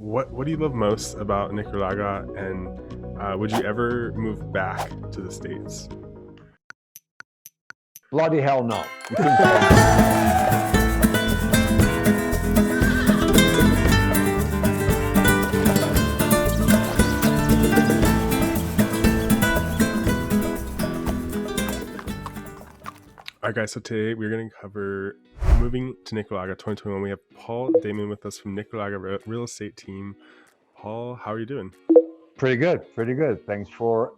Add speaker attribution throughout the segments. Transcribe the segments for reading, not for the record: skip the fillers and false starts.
Speaker 1: What do you love most about Nicaragua, and would you ever move back to the States?
Speaker 2: Bloody hell no. You couldn't tell me.
Speaker 1: All right, guys, so today we're going to cover moving to Nicaragua 2021. We have Paul Daemen with us from Nicaragua Real Estate Team. Paul, how are you doing?
Speaker 2: Pretty good, pretty good. Thanks for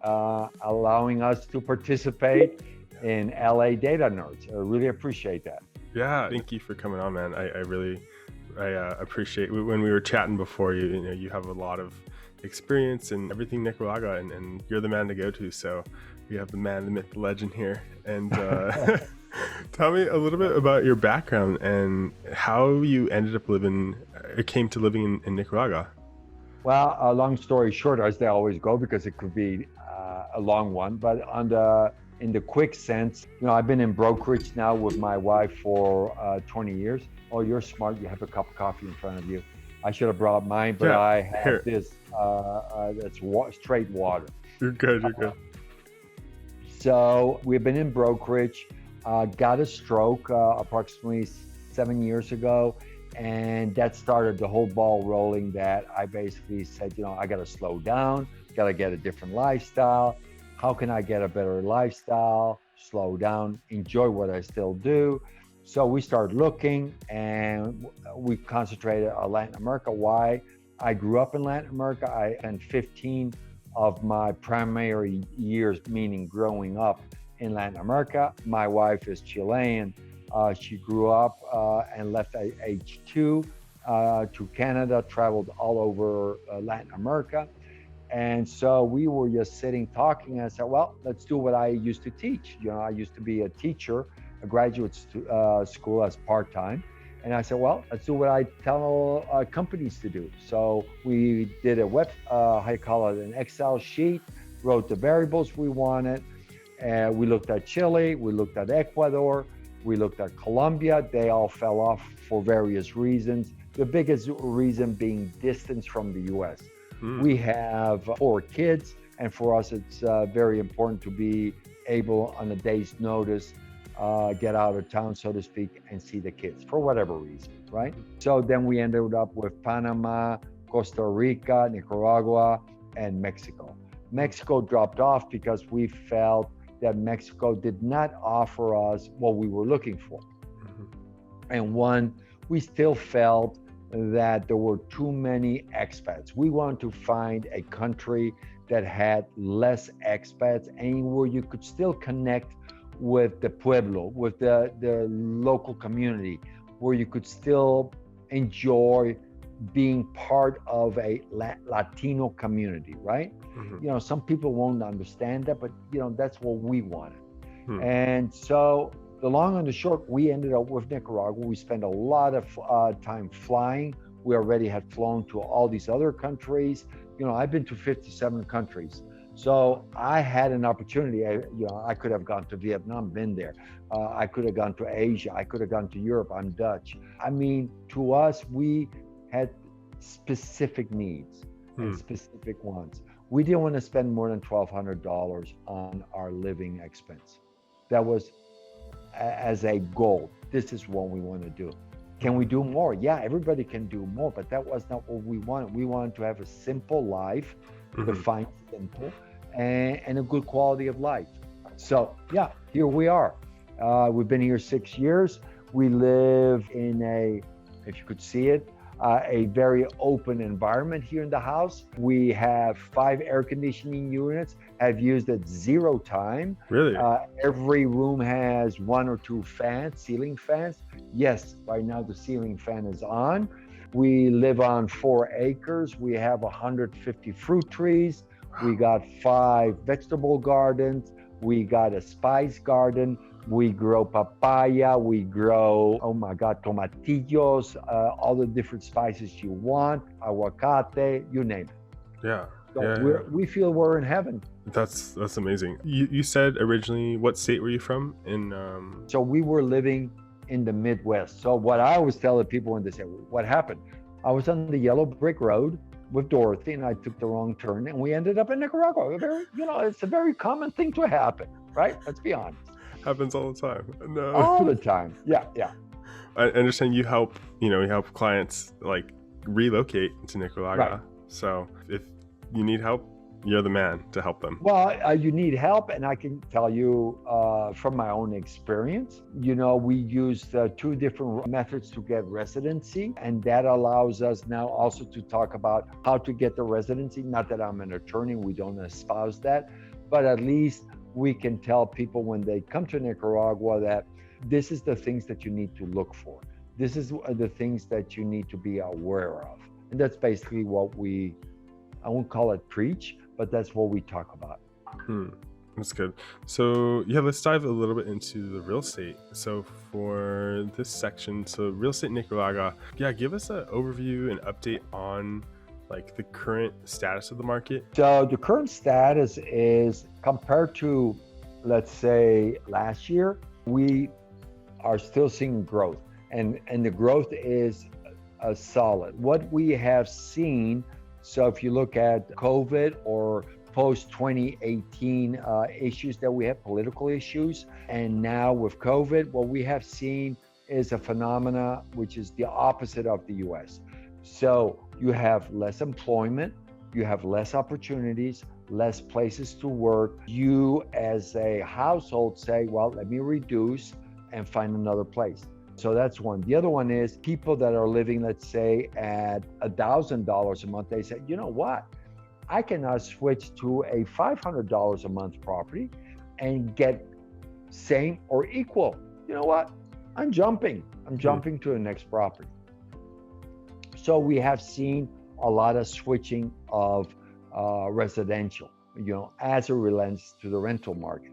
Speaker 2: allowing us to participate in LA Data Nerds. I really appreciate that.
Speaker 1: Yeah, thank you for coming on, man. I really appreciate when we were chatting before. You have a lot of experience in everything Nicaragua, and you're the man to go to. So we have the man, the myth, the legend here. And tell me a little bit about your background and how you ended up came to living in Nicaragua.
Speaker 2: Well, a long story short, as they always go, because it could be a long one. But in the quick sense, I've been in brokerage now with my wife for 20 years. Oh, you're smart. You have a cup of coffee in front of you. I should have brought mine, but
Speaker 1: Yeah,
Speaker 2: I have
Speaker 1: here.
Speaker 2: this. That's straight water.
Speaker 1: You're good. You're good.
Speaker 2: So we've been in brokerage. Got a stroke approximately 7 years ago. And that started the whole ball rolling that I basically said, I got to slow down, got to get a different lifestyle. How can I get a better lifestyle, slow down, enjoy what I still do? So we started looking and we concentrated on Latin America. Why? I grew up in Latin America. I spent 15 of my primary years, meaning growing up in Latin America. My wife is Chilean. She grew up and left at age 2 to Canada, traveled all over Latin America. And so we were just sitting talking, and I said, well, let's do what I used to teach. I used to be a teacher, a graduate school as part-time. And I said, well, let's do what I tell companies to do. So we did a an Excel sheet, wrote the variables we wanted. We looked at Chile, we looked at Ecuador, we looked at Colombia. They all fell off for various reasons. The biggest reason being distance from the US. We have 4 kids, and for us, it's very important to be able on a day's notice, get out of town, so to speak, and see the kids for whatever reason, right? So then we ended up with Panama, Costa Rica, Nicaragua, and Mexico. Mexico dropped off because we felt that Mexico did not offer us what we were looking for. And one, we still felt that there were too many expats. We wanted to find a country that had less expats and where you could still connect with the pueblo, with the local community, where you could still enjoy being part of a Latino community, right? Some people won't understand that, but that's what we wanted. And so the long and the short, we ended up with Nicaragua. We spent a lot of time flying. We already had flown to all these other countries. I've been to 57 countries. So I had an opportunity. I could have gone to Vietnam, been there. I could have gone to Asia. I could have gone to Europe. I'm Dutch. I mean, to us, we had specific needs and specific wants. We didn't want to spend more than $1,200 on our living expense. That was as a goal. This is what we want to do. Can we do more? Yeah, everybody can do more, but that was not what we wanted. We wanted to have a simple life, defined simple, and a good quality of life. So yeah, here we are. We've been here 6 years. We live in if you could see it, a very open environment here in the house. We have 5 air conditioning units. I've used it 0 time.
Speaker 1: Really?
Speaker 2: Every room has 1 or 2 fans, ceiling fans. Yes, right now the ceiling fan is on. We live on 4 acres. We have 150 fruit trees. We got 5 vegetable gardens. We got a spice garden. We grow papaya, we grow, tomatillos, all the different spices you want, aguacate, you name it.
Speaker 1: Yeah.
Speaker 2: So we feel we're in heaven.
Speaker 1: That's amazing. You said originally, what state were you from?
Speaker 2: So we were living in the Midwest. So what I always tell the people when they say, what happened? I was on the yellow brick road with Dorothy, and I took the wrong turn, and we ended up in Nicaragua. It's a very common thing to happen, right? Let's be honest.
Speaker 1: Happens all the time. No.
Speaker 2: All the time. Yeah.
Speaker 1: I understand you help clients like relocate to Nicaragua.
Speaker 2: Right.
Speaker 1: So if you need help, you're the man to help them.
Speaker 2: Well, you need help, and I can tell you from my own experience, we used 2 different methods to get residency, and that allows us now also to talk about how to get the residency. Not that I'm an attorney, we don't espouse that, but at least we can tell people when they come to Nicaragua that this is the things that you need to look for. This is the things that you need to be aware of. And that's basically what I won't call it preach, but that's what we talk about.
Speaker 1: That's good. So let's dive a little bit into the real estate. So for this section, real estate in Nicaragua, give us an overview and update on like the current status of the market.
Speaker 2: So the current status is, compared to, let's say, last year, we are still seeing growth, and the growth is solid. What we have seen, so if you look at COVID or post-2018 issues that we have, political issues, and now with COVID, what we have seen is a phenomena which is the opposite of the US. So you have less employment, you have less opportunities, less places to work. You as a household say, well, let me reduce and find another place. So that's one. The other one is people that are living, let's say, at $1,000 a month, they say, you know what? I can now switch to a $500 a month property and get same or equal. You know what? I'm jumping to the next property. So we have seen a lot of switching of residential, as it relates to the rental market.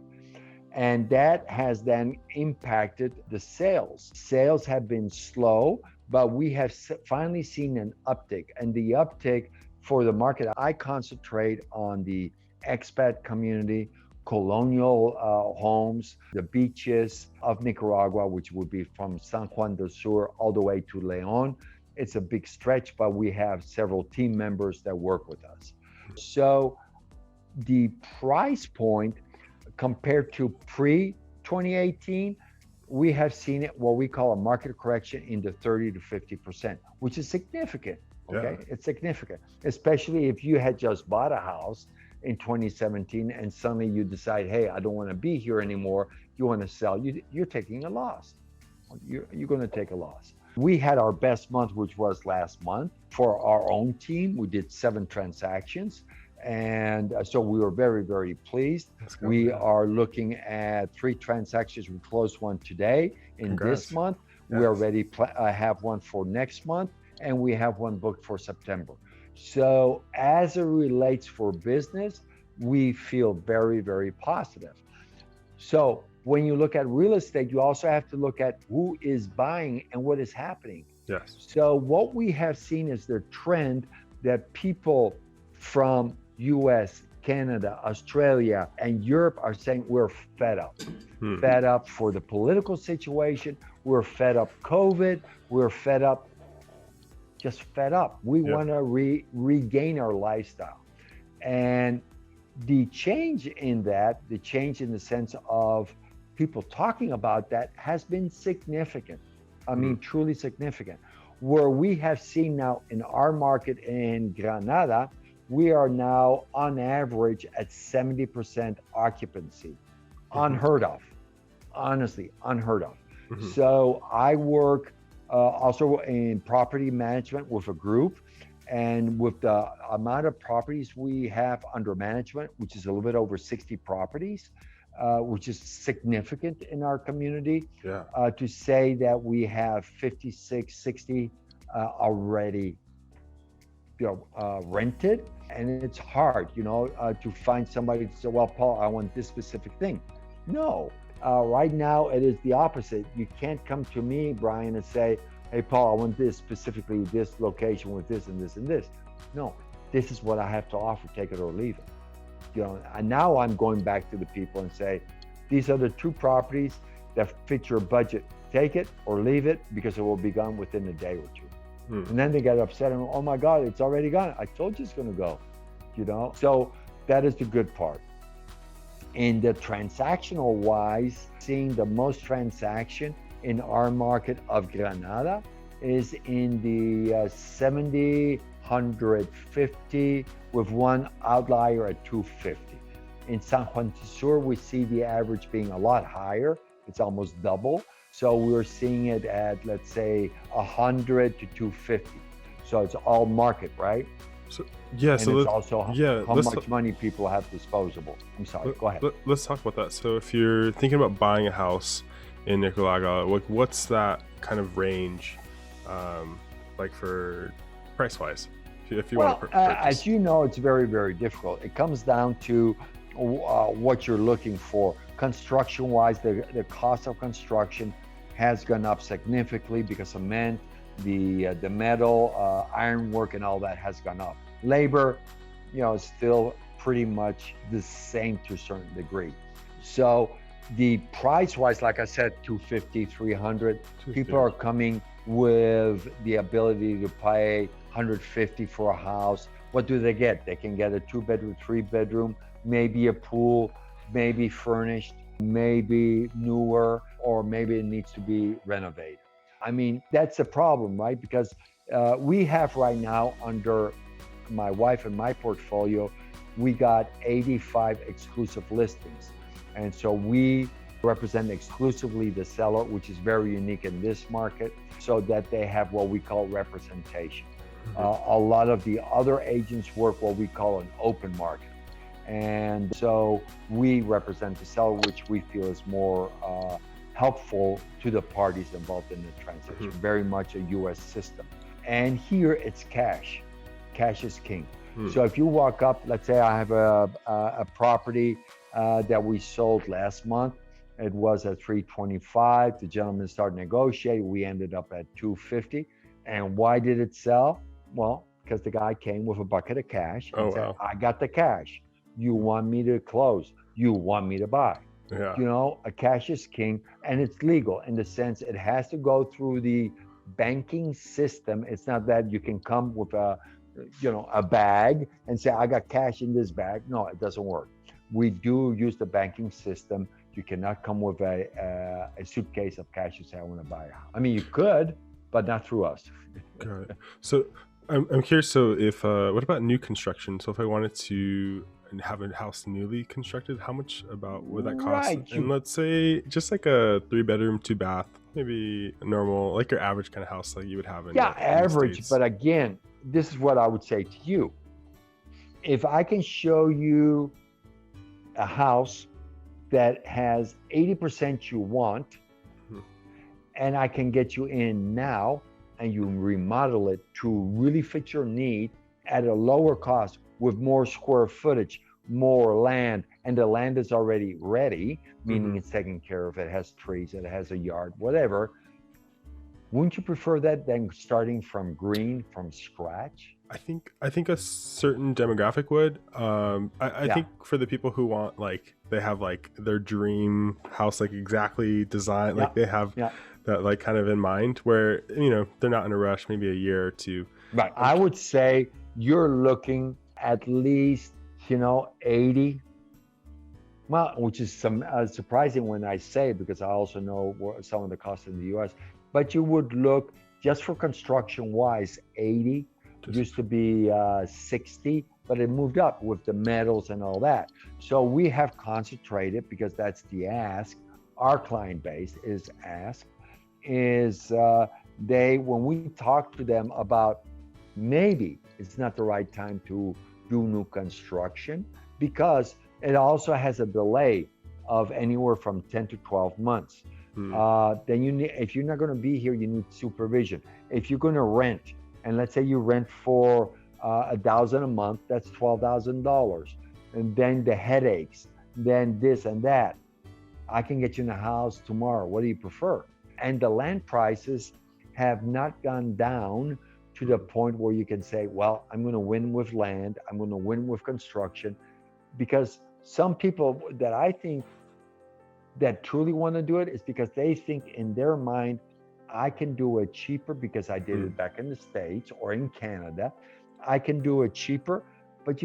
Speaker 2: And that has then impacted the sales. Sales have been slow, but we have finally seen an uptick. And the uptick for the market, I concentrate on the expat community, colonial homes, the beaches of Nicaragua, which would be from San Juan del Sur all the way to León. It's a big stretch, but we have several team members that work with us. So the price point compared to pre-2018, we have seen it, what we call a market correction in the 30 to 50%, which is significant. Okay, It's significant, especially if you had just bought a house in 2017 and suddenly you decide, hey, I don't want to be here anymore. You want to sell, you're taking a loss. You're going to take a loss. We had our best month, which was last month. For our own team, we did 7 transactions. And so we were very, very pleased. We are looking at 3 transactions. We closed one today in this month. Yes. We already have one for next month, and we have one booked for September. So as it relates for business, we feel very, very positive. So when you look at real estate, you also have to look at who is buying and what is happening.
Speaker 1: Yes.
Speaker 2: So what we have seen is the trend that people from US, Canada, Australia, and Europe are saying we're fed up. Fed up for the political situation. We're fed up COVID. We're fed up, just fed up. We want to regain our lifestyle. And the change in that, the change in the sense of people talking about that has been significant. I mean, truly significant. Where we have seen now in our market in Granada, we are now on average at 70% occupancy. Unheard of, honestly, unheard of. So I work also in property management with a group, and with the amount of properties we have under management, which is a little bit over 60 properties, which is significant in our community, to say that we have 56, 60 already rented. And it's hard, to find somebody to say, well, Paul, I want this specific thing. No, right now it is the opposite. You can't come to me, Brian, and say, hey, Paul, I want this specifically, this location with this and this and this. No, this is what I have to offer, take it or leave it. And now I'm going back to the people and say, these are the 2 properties that fit your budget. Take it or leave it, because it will be gone within a day or 2. And then they get upset and, oh my God, it's already gone. I told you it's going to go, So that is the good part. In the transactional wise, seeing the most transaction in our market of Granada is in the 70, 150, with one outlier at 250. In San Juan de Sur, we see the average being a lot higher. It's almost double. So we're seeing it at, let's say, 100 to 250. So it's all market, right?
Speaker 1: So yeah,
Speaker 2: and
Speaker 1: so
Speaker 2: it's also how much money people have disposable. I'm sorry, go ahead.
Speaker 1: Let's talk about that. So if you're thinking about buying a house in Nicaragua, like what's that kind of range, like for price-wise, if you want to purchase?
Speaker 2: As you know, it's very, very difficult. It comes down to what you're looking for. Construction-wise, the cost of construction has gone up significantly because cement, the metal, ironwork, and all that has gone up. Labor, is still pretty much the same to a certain degree. So the price-wise, like I said, 250, 300, people are coming with the ability to pay 150 for a house. What do they get? They can get a 2-bedroom, 3-bedroom, maybe a pool, maybe furnished, maybe newer, or maybe it needs to be renovated. I mean, that's a problem, right? Because we have right now, under my wife and my portfolio, we got 85 exclusive listings. And so we represent exclusively the seller, which is very unique in this market, so that they have what we call representation. A lot of the other agents work what we call an open market. And so we represent the seller, which we feel is more helpful to the parties involved in the transaction, very much a US system. And here it's cash. Cash is king. So if you walk up, let's say I have a property that we sold last month. It was at 325. The gentleman started negotiating. We ended up at 250. And why did it sell? Well, because the guy came with a bucket of cash and said, I got the cash. You want me to close? You want me to buy?
Speaker 1: Yeah.
Speaker 2: A cash is king, and it's legal in the sense it has to go through the banking system. It's not that you can come with a bag and say, I got cash in this bag. No, it doesn't work. We do use the banking system. You cannot come with a suitcase of cash and say, I want to buy a house. I mean, you could, but not through us.
Speaker 1: Got it. So I'm curious. So if what about new construction? So if I wanted to have a house newly constructed, how much would that cost?
Speaker 2: Right.
Speaker 1: And let's say just like a 3-bedroom, 2-bath, maybe a normal, like your average kind of house like you would have in
Speaker 2: average.
Speaker 1: States.
Speaker 2: But again, this is what I would say to you. If I can show you a house that has 80% you want, and I can get you in now, and you remodel it to really fit your need at a lower cost with more square footage, more land, and the land is already ready, meaning it's taken care of, it has trees, it has a yard, whatever. Wouldn't you prefer that than starting from green, from scratch?
Speaker 1: I think a certain demographic would. I think for the people who want, they have their dream house, exactly designed, they have that kind of in mind, where they're not in a rush, maybe a year or two.
Speaker 2: Right. I would say you're looking at least 80. Well, which is surprising when I say it, because I also know some of the costs in the U.S. But you would look, just for construction-wise, 80. Used to be 60, but it moved up with the metals and all that. So we have concentrated, because that's the ask. Our client base is ask, when we talk to them about maybe it's not the right time to do new construction, because it also has a delay of anywhere from 10 to 12 months. Then you need, if you're not going to be here, you need supervision. If you're going to rent, and let's say you rent for $1,000 a month, that's $12,000. And then the headaches, then this and that. I can get you in a house tomorrow. What do you prefer? And the land prices have not gone down to the point where you can say, well, I'm going to win with land, I'm going to win with construction. Because some people that I think that truly want to do it is because they think in their mind I can do it cheaper because I did it back in the States or in Canada. I can do it cheaper, but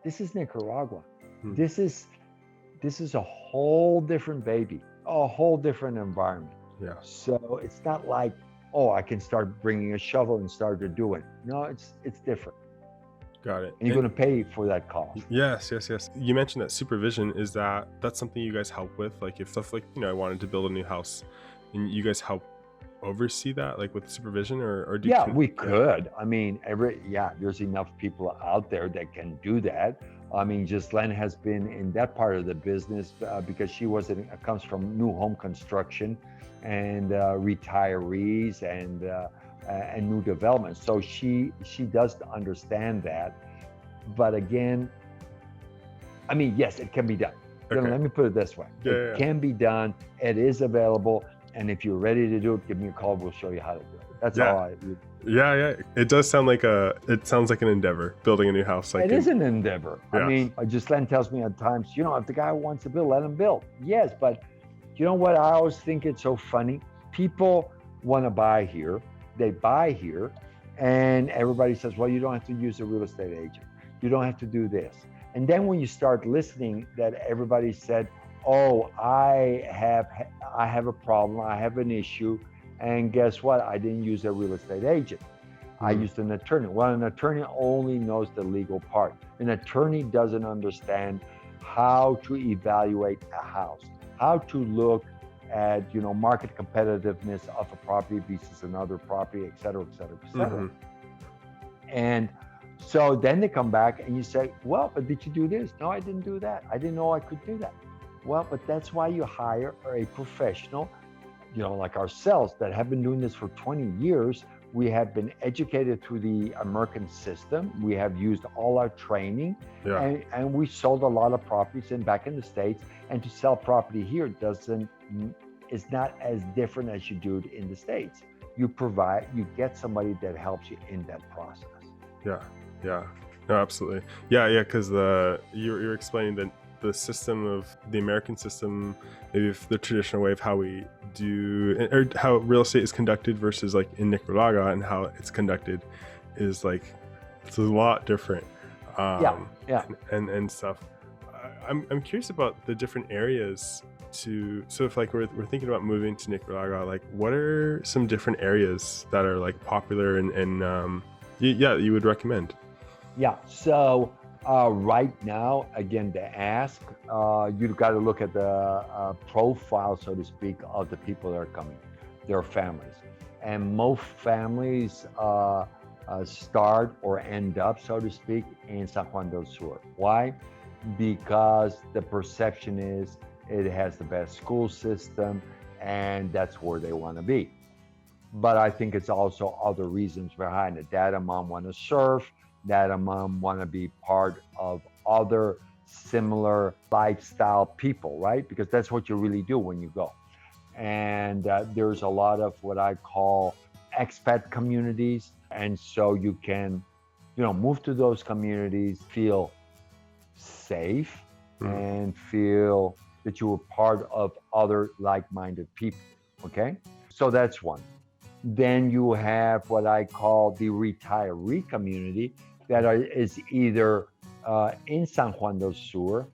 Speaker 2: this is Nicaragua.
Speaker 1: Hmm.
Speaker 2: This is a whole different baby, a whole different environment.
Speaker 1: Yeah.
Speaker 2: So it's not like, oh, I can start bringing a shovel and start to do it. No, it's different.
Speaker 1: Got it.
Speaker 2: And you're going to pay for that cost.
Speaker 1: Yes. You mentioned that supervision, that's something you guys help with? Like if stuff like, I wanted to build a new house and you guys help oversee that, like with supervision, or do you?
Speaker 2: Yeah, we could. I mean, there's enough people out there that can do that. I mean, Ghislaine has been in that part of the business because she comes from new home construction and retirees and new development. So she does understand that. But again, I mean, yes, it can be done.
Speaker 1: Okay.
Speaker 2: Let me put it this way. It can be done. It is available. And if you're ready to do it, give me a call. We'll show you how to do it. That's all
Speaker 1: Yeah. It does sound like it sounds like an endeavor, building a new house. Like
Speaker 2: it is an endeavor.
Speaker 1: Yeah.
Speaker 2: I mean, Ghislaine tells me at times, if the guy wants to build, let him build. Yes, but you know what? I always think it's so funny. People want to buy here. They buy here. And everybody says, well, you don't have to use a real estate agent. You don't have to do this. And then when you start listening, that everybody said, oh, I have a problem, I have an issue, and guess what? I didn't use a real estate agent. I used an attorney. Well, an attorney only knows the legal part. An attorney doesn't understand how to evaluate a house, how to look at, market competitiveness of a property versus another property, et cetera, et cetera, et cetera. And so then they come back and you say, well, but did you do this? No, I didn't do that. I didn't know I could do that. Well, but that's why you hire a professional, like ourselves that have been doing this for 20 years. We have been educated through the American system. We have used all our training, and we sold a lot of properties back in the States. And to sell property here is not as different as you do it in the States. You get somebody that helps you in that process.
Speaker 1: Yeah. No, absolutely. Yeah. Because you're explaining that the system of the American system, maybe the traditional way of how we do, or how real estate is conducted versus like in Nicaragua and how it's conducted is like, it's a lot different. And stuff. I'm curious about the different areas so if like we're thinking about moving to Nicaragua, like what are some different areas that are like popular and you would recommend?
Speaker 2: Yeah. So right now, again, to ask, you've got to look at the profile, so to speak, of the people that are coming, their families. And most families start or end up, so to speak, in San Juan del Sur. Why? Because the perception is it has the best school system and that's where they want to be. But I think it's also other reasons behind it. Dad and mom want to surf. Dad and mom want to be part of other similar lifestyle people, right? Because that's what you really do when you go. And there's a lot of what I call expat communities. And so you can, move to those communities, feel safe and feel that you were part of other like-minded people, okay? So that's one. Then you have what I call the retiree community that is either in San Juan del Sur,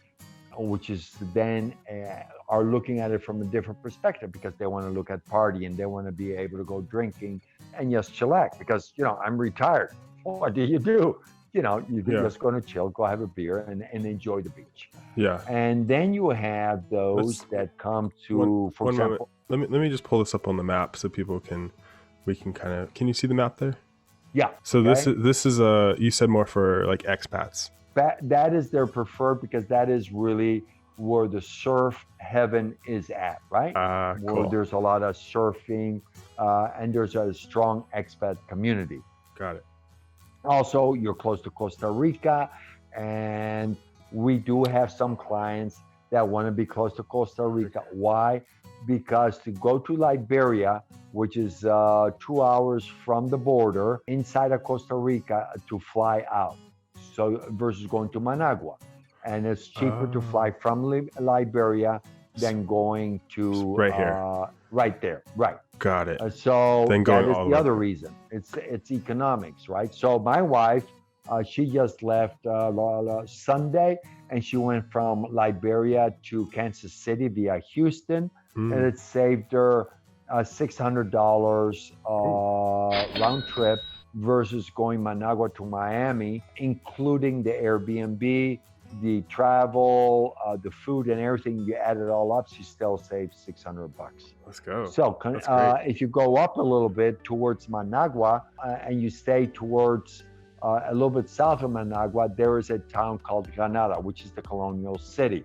Speaker 2: which is then are looking at it from a different perspective because they want to look at partying, they want to be able to go drinking and just chillax because, I'm retired. What do? You're just going to chill, go have a beer and enjoy the beach.
Speaker 1: Yeah.
Speaker 2: And then you have those that come to, for example.
Speaker 1: Moment. Let me just pull this up on the map so people can you see the map there?
Speaker 2: Yeah.
Speaker 1: So okay. This is you said more for like expats.
Speaker 2: That is their preferred because that is really where the surf heaven is at, right?
Speaker 1: Cool.
Speaker 2: Where there's a lot of surfing and there's a strong expat community.
Speaker 1: Got it.
Speaker 2: Also, you're close to Costa Rica, and we do have some clients that want to be close to Costa Rica. Why? Because to go to Liberia, which is 2 hours from the border inside of Costa Rica to fly out, so versus going to Managua, and it's cheaper to fly from Liberia than going to
Speaker 1: right here.
Speaker 2: right there, right.
Speaker 1: Got it.
Speaker 2: So
Speaker 1: Then
Speaker 2: that
Speaker 1: going
Speaker 2: is
Speaker 1: all
Speaker 2: the
Speaker 1: over.
Speaker 2: other reason. It's economics, right? So my wife, she just left Sunday, and she went from Liberia to Kansas City via Houston, and
Speaker 1: Mm.
Speaker 2: it saved her $600 round trip versus going Managua to Miami, including the Airbnb, the travel, the food, and everything. You add it all up, she still saves $600.
Speaker 1: Let's go.
Speaker 2: So
Speaker 1: That's great.
Speaker 2: if you go up a little bit towards Managua and you stay towards a little bit south of Managua, there is a town called Granada, which is the colonial city.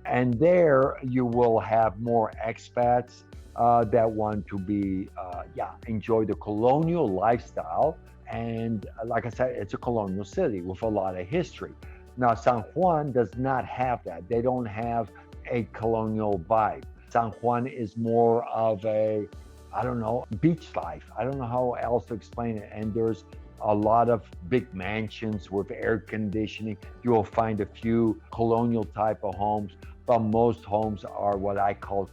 Speaker 2: And there you will have more expats that want to be, enjoy the colonial lifestyle. And like I said, it's a colonial city with a lot of history. Now, San Juan does not have that. They don't have a colonial vibe. San Juan is more of a, I don't know, beach life. I don't know how else to explain it. And there's a lot of big mansions with air conditioning. You will find a few colonial type of homes, but most homes are what I call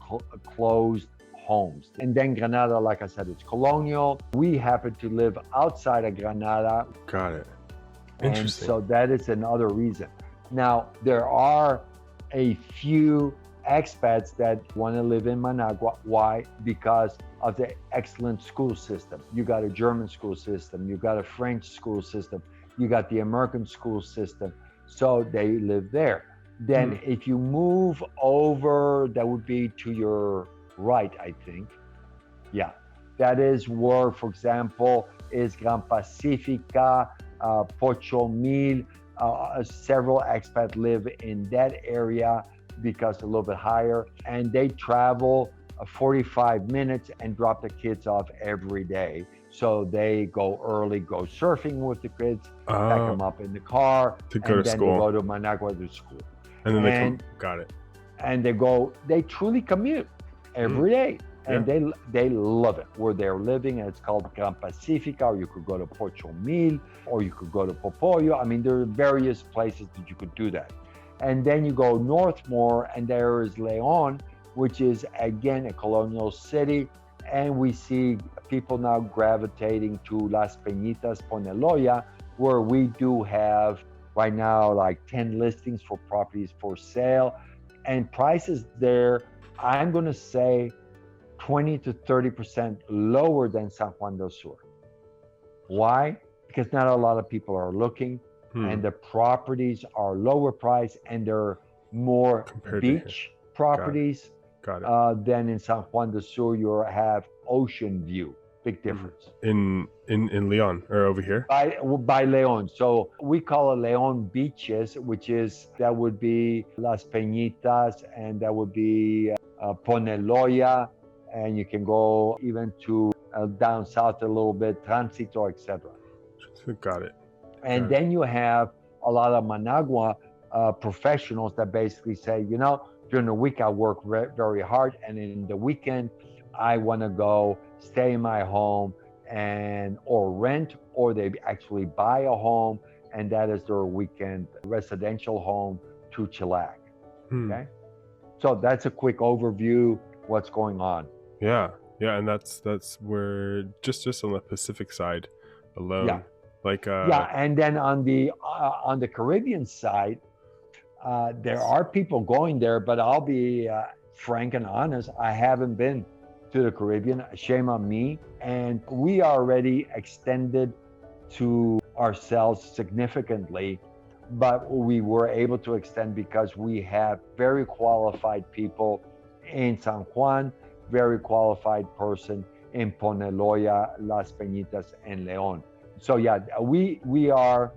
Speaker 2: closed homes. And then Granada, like I said, it's colonial. We happen to live outside of Granada.
Speaker 1: Got it.
Speaker 2: And
Speaker 1: Interesting.
Speaker 2: so that is another reason. Now, there are a few expats that want to live in Managua. Why? Because of the excellent school system. You got a German school system, you got a French school system, you got the American school system. So they live there. Then if you move over, that would be to your right, I think. Yeah, that is where, for example, is Gran Pacifica, Pocho Mil. Several expats live in that area because it's a little bit higher, and they travel 45 minutes and drop the kids off every day. So they go early, go surfing with the kids, pack them up in the car,
Speaker 1: to go
Speaker 2: and
Speaker 1: to
Speaker 2: then
Speaker 1: school.
Speaker 2: they go to Managua to school.
Speaker 1: And then they come. Got it.
Speaker 2: And they truly commute every day. And they love it where they're living, and it's called Gran Pacifica, or you could go to Pocho Mil, or you could go to Popoyo. I mean, there are various places that you could do that. And then you go north more, and there is Leon, which is again a colonial city. And we see people now gravitating to Las Peñitas, Poneloya, where we do have right now like 10 listings for properties for sale. And prices there, I'm going to say 20 to 30% lower than San Juan del Sur. Why? Because not a lot of people are looking, and the properties are lower price, and they're more beach properties.
Speaker 1: Got it.
Speaker 2: Than in San Juan del Sur, you have ocean view. Big difference.
Speaker 1: In Leon, or over here?
Speaker 2: By Leon. So we call it Leon beaches, that would be Las Peñitas, and that would be Poneloya, and you can go even to down south a little bit, Tránsito, etc.
Speaker 1: Got it.
Speaker 2: And then you have a lot of Managua professionals that basically say, during the week I work very hard, and in the weekend I want to go stay in my home or rent, or they actually buy a home, and that is their weekend residential home to chillax. Okay, so that's a quick overview what's going on.
Speaker 1: Yeah, and that's where just on the Pacific side alone.
Speaker 2: And then on the Caribbean side, there are people going there, but I'll be frank and honest, I haven't been to the Caribbean. Shame on me. And we already extended to ourselves significantly, but we were able to extend because we have very qualified people in San Juan, very qualified person in Poneloya, Las Peñitas, and Leon. So we are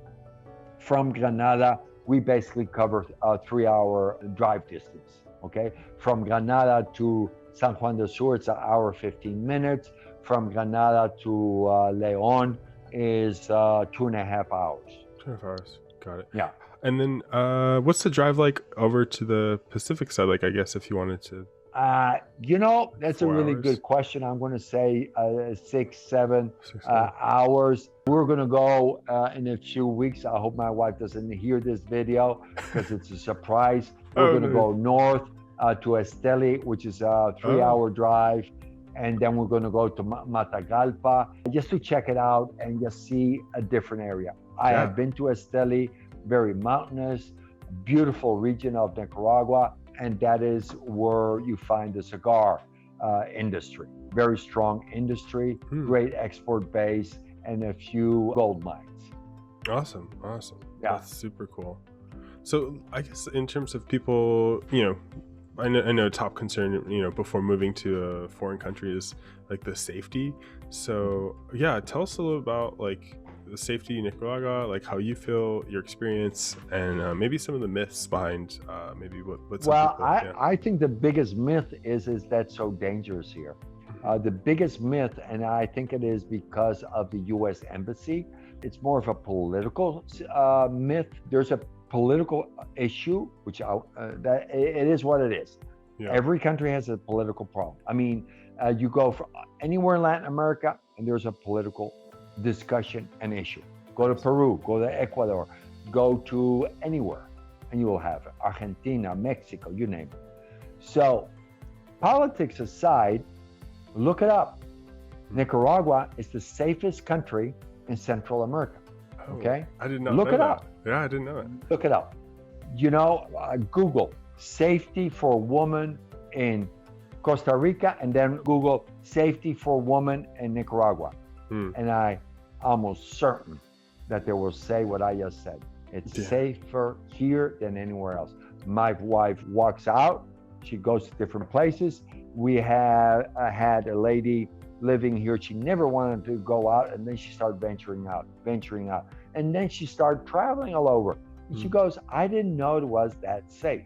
Speaker 2: from Granada. We basically cover a 3-hour drive distance. Okay, from Granada to San Juan del Sur, it's 1 hour 15 minutes. From Granada to Leon is 2.5 hours.
Speaker 1: 2.5 hours. Got it.
Speaker 2: Yeah.
Speaker 1: And then what's the drive like over to the Pacific side? Like, I guess if you wanted to.
Speaker 2: That's a really good question. I'm going to say 6-7 hours. We're going to go in a few weeks. I hope my wife doesn't hear this video because it's a surprise. We're going to go north to Esteli, which is a 3-hour drive. and then we're going to go to Matagalpa just to check it out and just see a different area. I have been to Esteli, very mountainous, beautiful region of Nicaragua, and that is where you find the cigar industry. Very strong industry, great export base, and a few gold mines.
Speaker 1: Awesome.
Speaker 2: Yeah.
Speaker 1: That's super cool. So I guess in terms of people, I know top concern, before moving to a foreign country is like the safety. So yeah, tell us a little about like the safety in Nicaragua, like how you feel, your experience, and maybe some of the myths behind maybe what some people.
Speaker 2: I think the biggest myth is that it's so dangerous here. The biggest myth, and I think it is because of the U.S. Embassy, it's more of a political myth. There's a political issue, which that it is what it is. Yeah. Every country has a political problem. I mean, you go from anywhere in Latin America, and there's a political discussion and issue. Go to Peru, go to Ecuador, go to anywhere, and you will have it. Argentina, Mexico, you name it. So, politics aside, look it up. Nicaragua is the safest country in Central America. Okay?
Speaker 1: I did not
Speaker 2: look
Speaker 1: know
Speaker 2: it
Speaker 1: that.
Speaker 2: up.
Speaker 1: Yeah, I didn't know it.
Speaker 2: Look it up. Google safety for woman in Costa Rica, and then Google safety for woman in Nicaragua. And I'm almost certain that they will say what I just said. It's safer here than anywhere else. My wife walks out. She goes to different places. We have had a lady living here. She never wanted to go out, and then she started venturing out. And then she started traveling all over. And she goes, I didn't know it was that safe.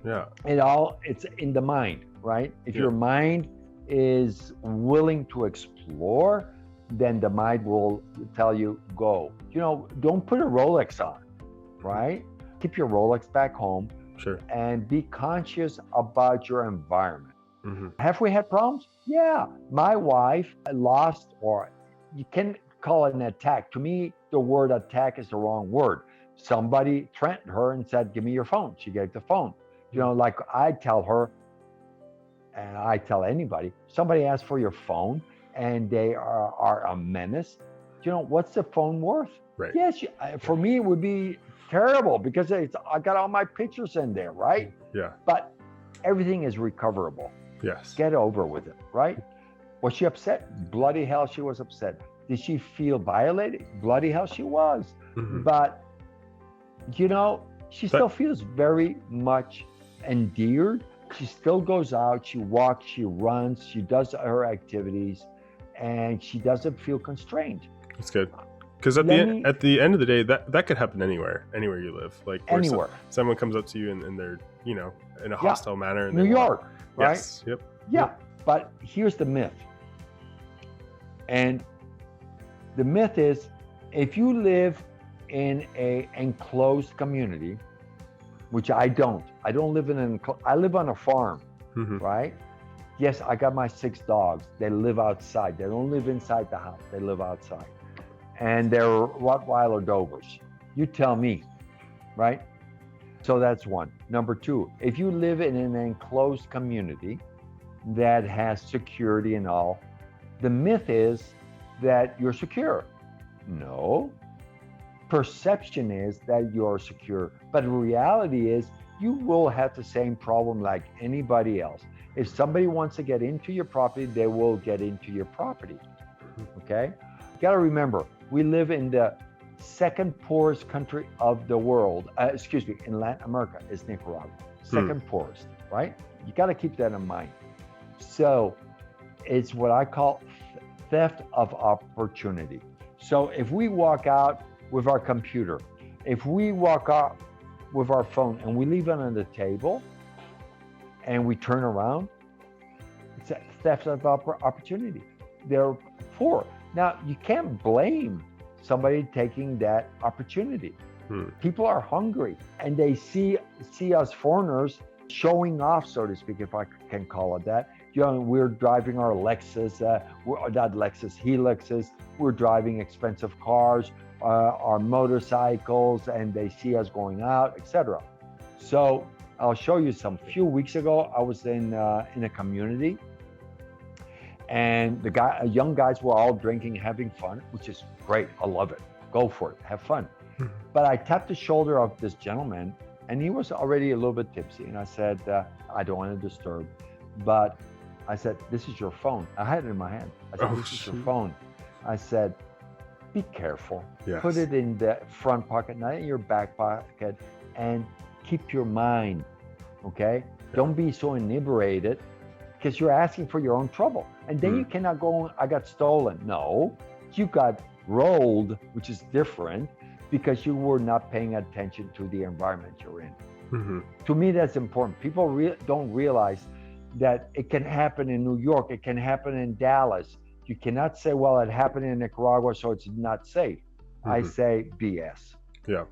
Speaker 1: Yeah.
Speaker 2: It's in the mind, right? If your mind is willing to explore, then the mind will tell you, go. Don't put a Rolex on, right? Keep your Rolex back home.
Speaker 1: Sure.
Speaker 2: And be conscious about your environment. Have we had problems? Yeah. My wife lost, or you can call it an attack. To me, the word attack is the wrong word. Somebody threatened her and said, give me your phone. She gave the phone. Like I tell her, and I tell anybody, somebody asks for your phone and they are a menace. What's the phone worth?
Speaker 1: Right.
Speaker 2: Yes, for me, it would be terrible because I got all my pictures in there, right?
Speaker 1: Yeah.
Speaker 2: But everything is recoverable.
Speaker 1: Yes.
Speaker 2: Get over with it, right? Was she upset? Bloody hell, she was upset. Did she feel violated? Bloody hell, she was. But, she still feels very much endeared. She still goes out, she walks, she runs, she does her activities, and she doesn't feel constrained.
Speaker 1: That's good. Because at the end of the day, that could happen anywhere you live. Like
Speaker 2: anywhere.
Speaker 1: Someone comes up to you and they're, in a hostile manner. And
Speaker 2: New York, right?
Speaker 1: Yes. Yep.
Speaker 2: Yeah. Yep. But here's the myth. And the myth is, if you live in a enclosed community, which I don't live I live on a farm, right? Yes, I got my 6 dogs. They live outside. They don't live inside the house. They live outside. And they're Rottweiler Dovers. You tell me, right? So that's one. Number 2, if you live in an enclosed community that has security and all, the myth is that you're secure. No. Perception is that you're secure, but reality is you will have the same problem like anybody else. If somebody wants to get into your property, they will get into your property. Okay? You got to remember, we live in the second poorest country of the world. In Latin America is Nicaragua. Second poorest, right? You got to keep that in mind. So it's what I call theft of opportunity. So if we walk out with our computer, if we walk out with our phone and we leave it on the table and we turn around, it's a theft of opportunity. They're poor. Now, you can't blame somebody taking that opportunity. People are hungry and they see us foreigners showing off, so to speak, if I can call it that. We're driving our Lexus, not Lexus, Helixes. We're driving expensive cars, our motorcycles, and they see us going out, etc. So I'll show you some. Few weeks ago, I was in a community, And young guys were all drinking, having fun, which is great. I love it. Go for it. Have fun. But I tapped the shoulder of this gentleman, and he was already a little bit tipsy. And I said, I don't want to disturb, but I said, this is your phone. I had it in my hand. I said, this is your phone. I said, be careful.
Speaker 1: Yes.
Speaker 2: Put it in the front pocket, not in your back pocket, and keep your mind, okay? Yeah. Don't be so inebriated, because you're asking for your own trouble. And then you cannot go, I got stolen. No, you got rolled, which is different, because you were not paying attention to the environment you're in. To me, that's important. People don't realize that it can happen in New York, it can happen in Dallas. You cannot say, well, it happened in Nicaragua, so it's not safe. I say BS.
Speaker 1: Yeah.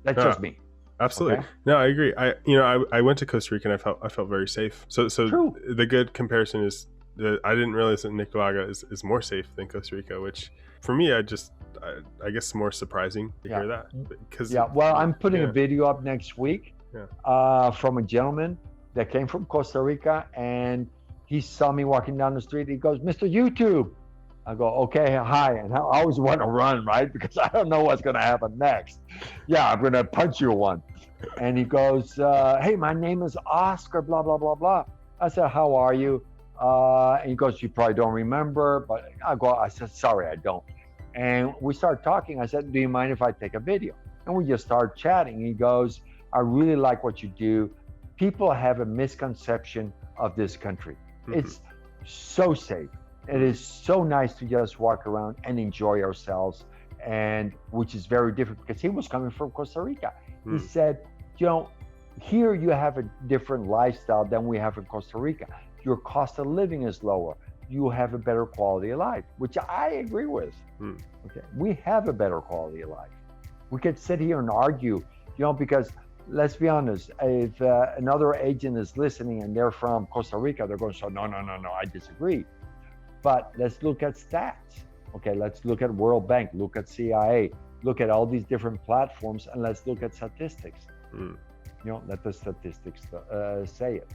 Speaker 2: That's just me.
Speaker 1: Absolutely. Okay? No, I agree. I went to Costa Rica and I felt very safe. So True. The good comparison is that I didn't realize that Nicaragua is more safe than Costa Rica, which for me, I guess more surprising to hear that. Because
Speaker 2: I'm putting a video up next week from a gentleman that came from Costa Rica, and he saw me walking down the street. He goes, Mr. YouTube. I go, okay, hi. And I always want to run, right? Because I don't know what's going to happen next. Yeah, I'm going to punch you one. And he goes, hey, my name is Oscar, blah, blah, blah, blah. I said, how are you? And he goes, you probably don't remember. But I said, sorry, I don't. And we started talking. I said, do you mind if I take a video? And we just started chatting. He goes, I really like what you do. People have a misconception of this country. It's so safe. It is so nice to just walk around and enjoy ourselves, and which is very different because he was coming from Costa Rica. He said, here you have a different lifestyle than we have in Costa Rica. Your cost of living is lower. You have a better quality of life, which I agree with. Okay, we have a better quality of life. We could sit here and argue, because let's be honest, if another agent is listening and they're from Costa Rica, they're going to say, no, I disagree. But let's look at stats. Okay, let's look at World Bank, look at CIA, look at all these different platforms, and let's look at statistics. Let the statistics say it.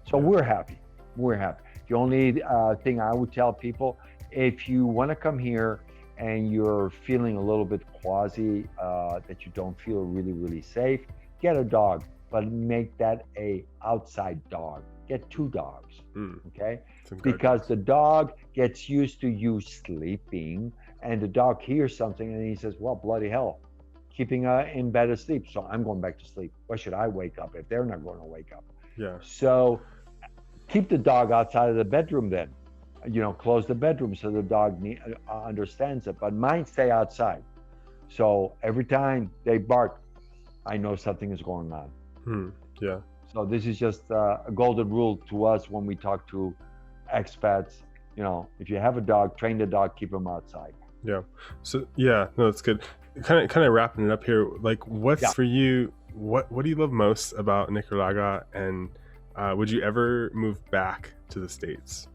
Speaker 2: So we're happy. We're happy. The only thing I would tell people, if you want to come here and you're feeling a little bit quasi, that you don't feel really, really safe, get a dog, but make that a outside dog. Get 2 dogs, okay? Because the dog gets used to you sleeping, and the dog hears something and he says, well, bloody hell, keeping in bed asleep, so I'm going back to sleep. Why should I wake up if they're not going to wake up? Yeah. So keep the dog outside of the bedroom then. Close the bedroom so the dog understands it, but mine stay outside. So every time they bark, I know something is going on.
Speaker 1: Yeah.
Speaker 2: So this is just a golden rule to us when we talk to expats. If you have a dog, train the dog, keep him outside.
Speaker 1: Yeah. So that's good. Kind of wrapping it up here. Like, what's for you? What do you love most about Nicaragua? And would you ever move back to the States?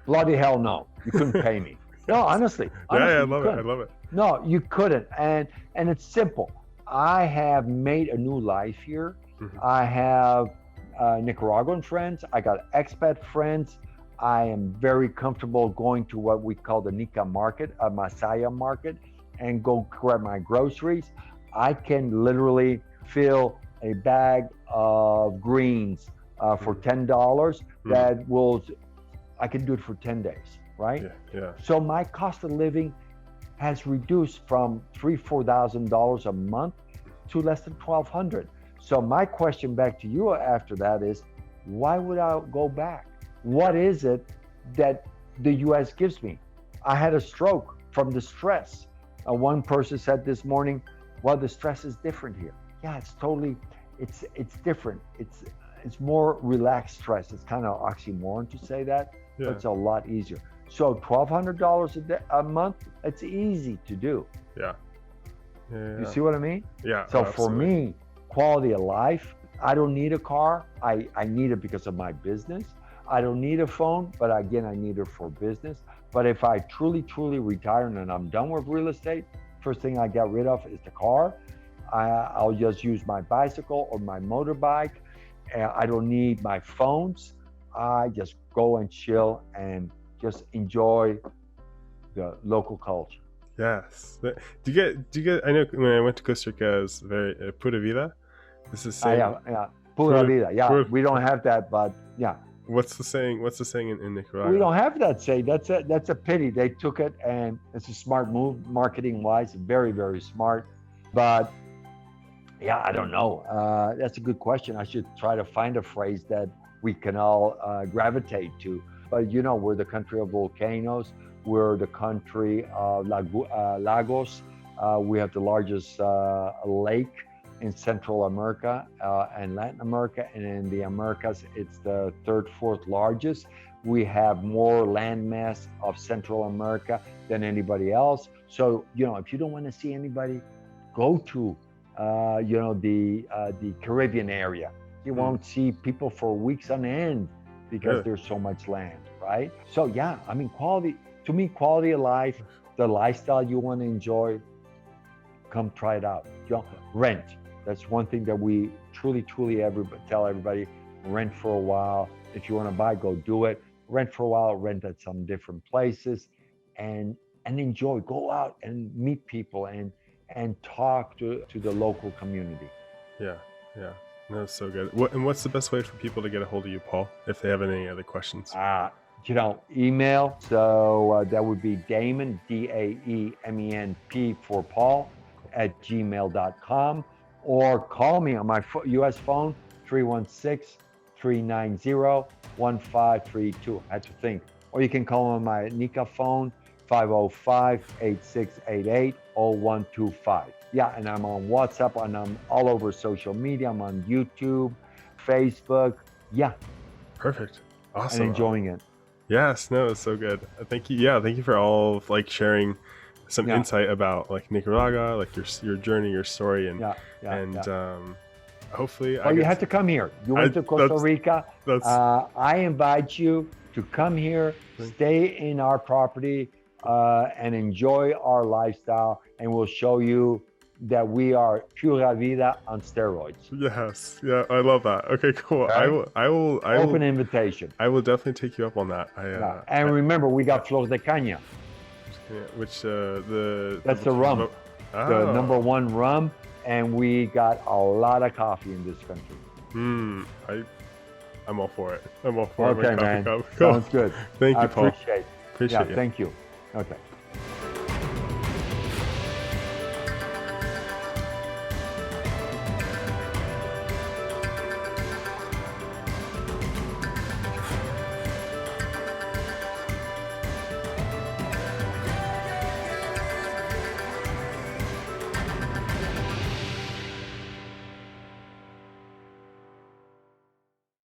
Speaker 2: Bloody hell, no. You couldn't pay me. No, honestly.
Speaker 1: I love it.
Speaker 2: No, you couldn't. And it's simple. I have made a new life here. I have Nicaraguan friends. I got expat friends. I am very comfortable going to what we call the Nica market, a Masaya market, and go grab my groceries. I can literally fill a bag of greens for $10 I can do it for 10 days, right?
Speaker 1: Yeah.
Speaker 2: So my cost of living has reduced from $3,000-4,000 a month to less than $1,200. So my question back to you after that is, why would I go back? What is it that the U.S. gives me? I had a stroke from the stress. One person said this morning, well, the stress is different here. Yeah, it's different. It's more relaxed stress. It's kind of oxymoron to say that, but it's a lot easier. So $1,200 a month, it's easy to do.
Speaker 1: Yeah.
Speaker 2: You see what I mean?
Speaker 1: Yeah.
Speaker 2: So for me, quality of life, I don't need a car. I need it because of my business. I don't need a phone, but again, I need it for business. But if I truly retire and I'm done with real estate, first thing I get rid of is the car. I'll just use my bicycle or my motorbike. I don't need my phones. I just go and chill and just enjoy the local culture.
Speaker 1: Yes. Do you get, I know when I went to Costa Rica, it was very, pura vida. This is saying,
Speaker 2: Yeah, pura vida. Yeah,
Speaker 1: pura-
Speaker 2: we don't have that, but yeah.
Speaker 1: What's the saying in Nicaragua?
Speaker 2: We don't have that say. That's a pity. They took it, and it's a smart move, marketing wise, very, very smart. But yeah, I don't know. That's a good question. I should try to find a phrase that we can all gravitate to. But we're the country of volcanoes. We're the country of Lagos. We have the largest lake in Central America and Latin America, and in the Americas, it's the third, fourth largest. We have more landmass of Central America than anybody else. So, if you don't want to see anybody, go to, the Caribbean area. You won't see people for weeks on end because there's so much land, right? So, yeah, I mean, quality of life, the lifestyle you want to enjoy, come try it out. Rent. That's one thing that we truly tell everybody. Rent for a while. If you want to buy, go do it. Rent for a while. Rent at some different places, and enjoy. Go out and meet people and talk to the local community.
Speaker 1: Yeah. No, so good. What's the best way for people to get a hold of you, Paul, if they have any other questions?
Speaker 2: Email. So that would be Daemen, DAEMENP for Paul, @gmail.com. Or call me on my U.S. phone, 316-390-1532. I had to think. Or you can call on my Nica phone, 505-8688-0125. Yeah, and I'm on WhatsApp, and I'm all over social media. I'm on YouTube, Facebook. Yeah.
Speaker 1: Perfect. Awesome.
Speaker 2: And enjoying it.
Speaker 1: Yes, no, it's so good. Thank you. Yeah, thank you for all of, sharing some insight about Nicaragua, your journey, your story, and hopefully.
Speaker 2: Well, you have to come here. You went to Costa Rica. I invite you to come here, stay in our property, and enjoy our lifestyle, and we'll show you that we are pura vida on steroids.
Speaker 1: Yes, yeah, I love that. Okay, cool.
Speaker 2: Okay?
Speaker 1: I will.
Speaker 2: Open invitation.
Speaker 1: I will definitely take you up on that.
Speaker 2: And remember, we got Flor de Caña.
Speaker 1: Which
Speaker 2: that's the rum, the number one rum, and we got a lot of coffee in this country.
Speaker 1: I'm all for it. I'm all for it.
Speaker 2: Okay, man.
Speaker 1: Cool.
Speaker 2: Sounds good.
Speaker 1: Thank you, Paul.
Speaker 2: Appreciate it.
Speaker 1: Appreciate it.
Speaker 2: Thank you. Okay.